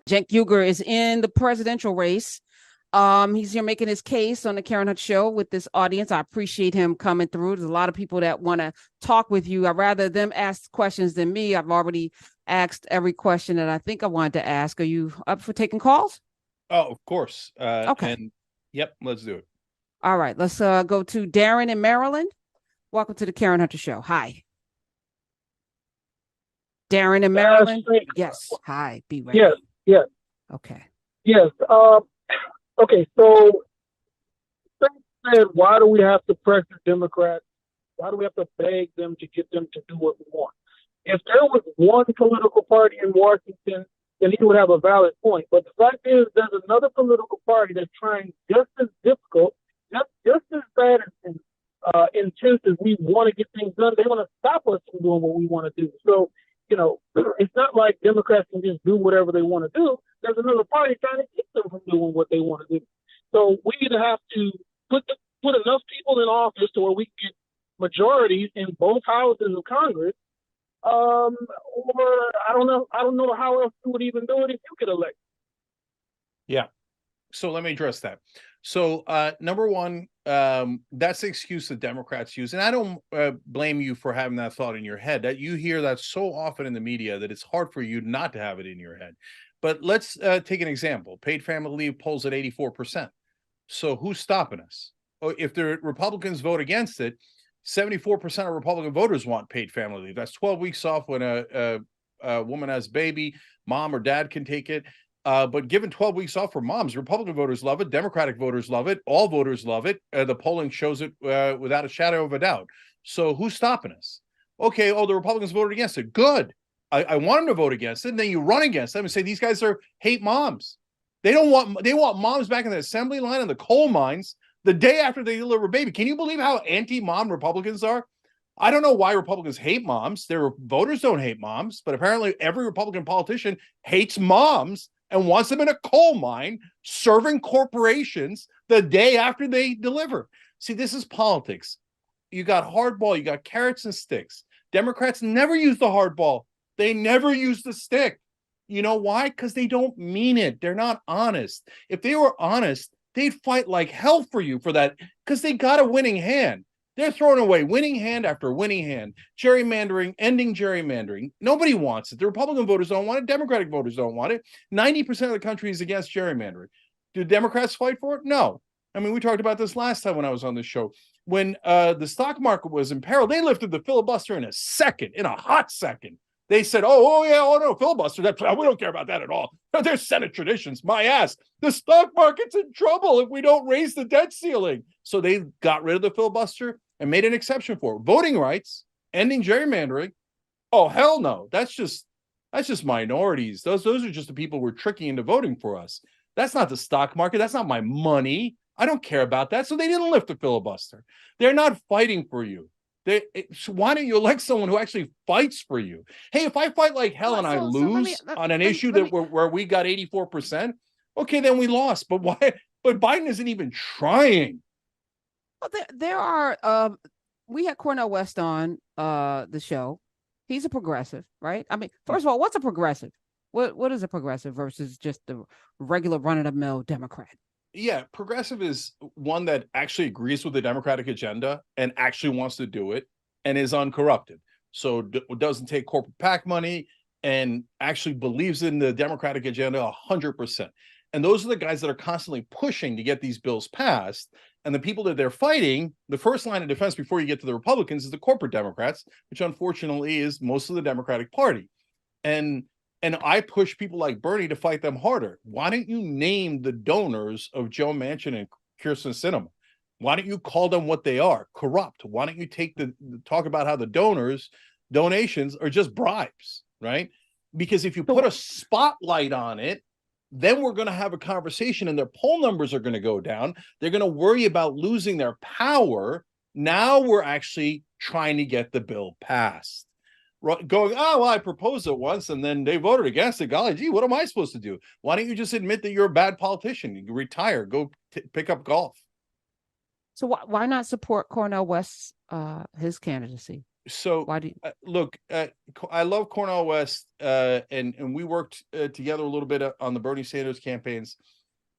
Cenk Uygur is in the presidential race. He's here making his case on the Karen Hunt Show with this audience. I appreciate him coming through. There's a lot of people that want to talk with you. I'd rather them ask questions than me. I've already asked every question that I think I wanted to ask. Are you up for taking calls? Oh, of course. Okay. And yep, let's do it. All right. Let's go to Darren in Maryland. Welcome to the Karen Hunter Show. Hi. Darren in Maryland. Yes. Hi. Be ready. Yes. Okay. Yes. Okay. So, said, why do we have to pressure Democrats? Why do we have to beg them to get them to do what we want? If there was one political party in Washington, then he would have a valid point. But the fact is, there's another political party that's trying just as difficult, just as bad and intense as we want to get things done. They want to stop us from doing what we want to do. So, it's not like Democrats can just do whatever they want to do. There's another party trying to keep them from doing what they want to do. So we either have to put enough people in office to where we can get majorities in both houses of Congress, or I don't know how else you would even do it if you get elected. Yeah. So let me address that. So number one, that's the excuse that Democrats use. And I don't blame you for having that thought in your head. That you hear that so often in the media that it's hard for you not to have it in your head. But let's take an example. Paid family leave polls at 84%. So who's stopping us? If the Republicans vote against it, 74% of Republican voters want paid family leave. That's 12 weeks off when a woman has a baby, mom or dad can take it. But given 12 weeks off for moms, Republican voters love it. Democratic voters love it. All voters love it. The polling shows it without a shadow of a doubt. So who's stopping us? Okay, the Republicans voted against it. Good. I want them to vote against it. And then you run against them and say these guys hate moms. They want moms back in the assembly line in the coal mines the day after they deliver a baby. Can you believe how anti-mom Republicans are? I don't know why Republicans hate moms. Their voters don't hate moms, but apparently every Republican politician hates moms and wants them in a coal mine serving corporations the day after they deliver. See, this is politics. You got hardball, you got carrots and sticks. Democrats never use the hardball. They never use the stick. You know why? Because they don't mean it. They're not honest. If they were honest, they'd fight like hell for you for that because they got a winning hand. They're throwing away winning hand after winning hand. Gerrymandering, ending gerrymandering. Nobody wants it. The Republican voters don't want it. Democratic voters don't want it. 90% of the country is against gerrymandering. Do Democrats fight for it? No. I mean, we talked about this last time when I was on this show. When the stock market was in peril, they lifted the filibuster in a hot second. They said, oh no, filibuster. We don't care about that at all. There's Senate traditions. My ass. The stock market's in trouble if we don't raise the debt ceiling. So they got rid of the filibuster and made an exception for it. Voting rights, ending gerrymandering. Oh, hell no. That's just minorities. Those are just the people we're tricking into voting for us. That's not the stock market. That's not my money. I don't care about that. So they didn't lift the filibuster. They're not fighting for you. Why don't you elect someone who actually fights for you? Hey, if I fight like hell and I lose on an issue where we got 84%, okay, then we lost. But why? But Biden isn't even trying. Well, there are. We had Cornel West on the show. He's a progressive, right? I mean, first of all, what's a progressive? What is a progressive versus just the regular run-of-the-mill Democrat? Yeah, progressive is one that actually agrees with the Democratic agenda and actually wants to do it and is uncorrupted. So doesn't take corporate PAC money and actually believes in the Democratic agenda 100%. And those are the guys that are constantly pushing to get these bills passed. And the people that they're fighting, the first line of defense before you get to the Republicans is the corporate Democrats, which unfortunately is most of the Democratic Party. And I push people like Bernie to fight them harder. Why don't you name the donors of Joe Manchin and Kyrsten Sinema? Why don't you call them what they are? Corrupt. Why don't you talk about how the donations are just bribes, right? Because if you put a spotlight on it, then we're going to have a conversation and their poll numbers are going to go down. They're going to worry about losing their power. Now we're actually trying to get the bill passed. Going, I proposed it once and then they voted against it. Golly, gee, what am I supposed to do? Why don't you just admit that you're a bad politician? You retire, go pick up golf. So why not support Cornel West's his candidacy? So Why do you? look, I love Cornel West, and we worked together a little bit on the Bernie Sanders campaigns,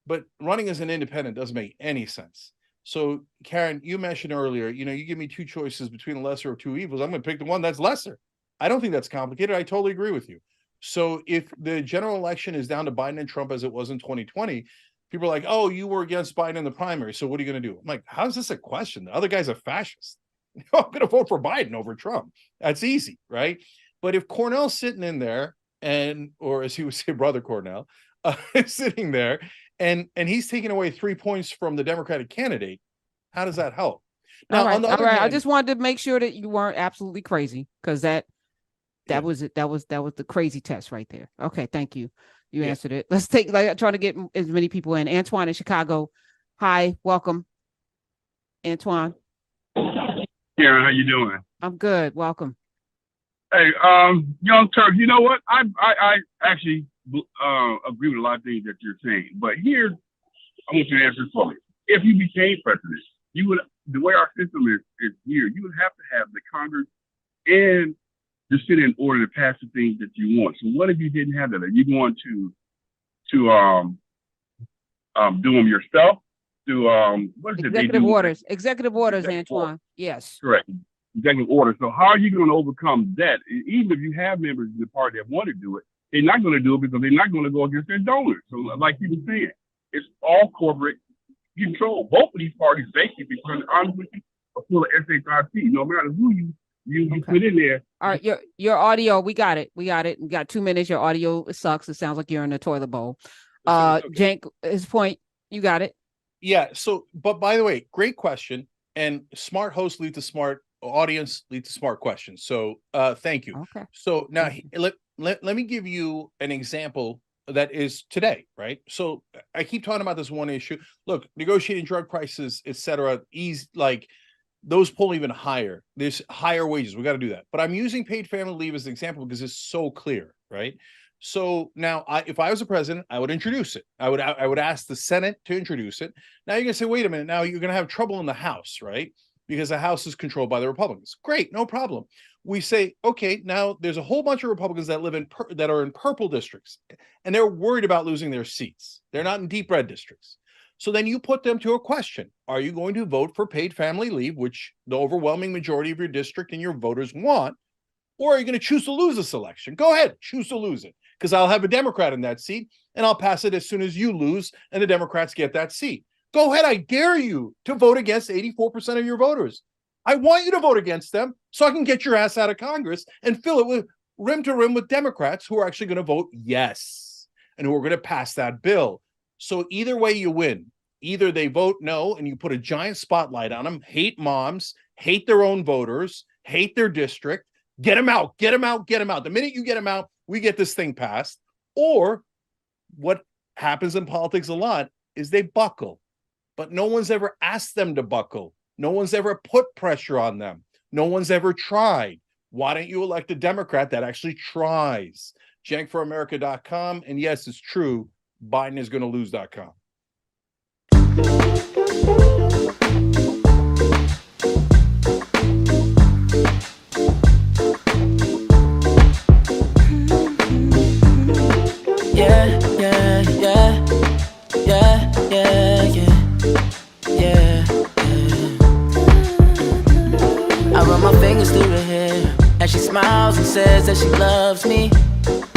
but running as an independent doesn't make any sense. So, Karen, you mentioned earlier, you give me two choices between the lesser of two evils. I'm going to pick the one that's lesser. I don't think that's complicated. I totally agree with you. So, if the general election is down to Biden and Trump as it was in 2020, people are like, "Oh, you were against Biden in the primary, so what are you going to do?" I'm like, "How is this a question? The other guy's a fascist. I'm going to vote for Biden over Trump. That's easy, right?" But if Cornell's sitting in there, or as he would say, brother Cornell, sitting there, and he's taking away 3 points from the Democratic candidate, how does that help? Now, on the other hand, I just wanted to make sure that you weren't absolutely crazy, because that was it. That was the crazy test right there. Okay, thank you. You answered it. Let's trying to get as many people in. Antoine in Chicago. Hi, welcome, Antoine. Karen, how you doing? I'm good. Welcome. Hey, Young Turks, you know what? I actually agree with a lot of things that you're saying, but here I want you to answer for me. If you became president, you would, the way our system is here, you would have to have the Congress and the Senate in order to pass the things that you want. So what if you didn't have that? Are you going to do them yourself? What is it? Executive orders, Antoine. Yes. Correct. Executive order. So how are you going to overcome that? Even if you have members of the party that want to do it, they're not going to do it because they're not going to go against their donors. So like you were saying, it's all corporate control. Both of these parties basically, because honestly, are full of SHIT. No matter who you put in there. All right, your audio, we got it. We got 2 minutes. Your audio sucks. It sounds like you're in a toilet bowl. Okay. Cenk, his point, you got it. Yeah. So, but by the way, great question. And smart hosts lead to smart audience, lead to smart questions. So, thank you. Okay. So now let me give you an example that is today, right? So I keep talking about this one issue. Look, negotiating drug prices, etc. Like those pull even higher. There's higher wages. We got to do that. But I'm using paid family leave as an example because it's so clear, right? So now, if I was a president, I would introduce it. I would ask the Senate to introduce it. Now you're gonna say, wait a minute. Now you're gonna have trouble in the House, right? Because the House is controlled by the Republicans. Great, no problem. We say, okay, now there's a whole bunch of Republicans that live that are in purple districts, and they're worried about losing their seats. They're not in deep red districts. So then you put them to a question. Are you going to vote for paid family leave, which the overwhelming majority of your district and your voters want? Or are you going to choose to lose this election? Go ahead, choose to lose it, because I'll have a Democrat in that seat, and I'll pass it as soon as you lose and the Democrats get that seat. Go ahead, I dare you to vote against 84% of your voters. I want you to vote against them so I can get your ass out of Congress and fill it with rim to rim with Democrats who are actually going to vote yes and who are going to pass that bill. So either way you win. Either they vote no and you put a giant spotlight on them, hate moms, hate their own voters, hate their district, get them out, get them out, get them out. The minute you get them out, we get this thing passed. Or what happens in politics a lot is they buckle. But no one's ever asked them to buckle. No one's ever put pressure on them. No one's ever tried. Why don't you elect a Democrat that actually tries? JankForAmerica.com. And yes, it's true. Biden is going to lose.com. I run my fingers through her hair as she smiles and says that she loves me.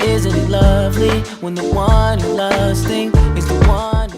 Isn't it lovely when the one you're lusting is the one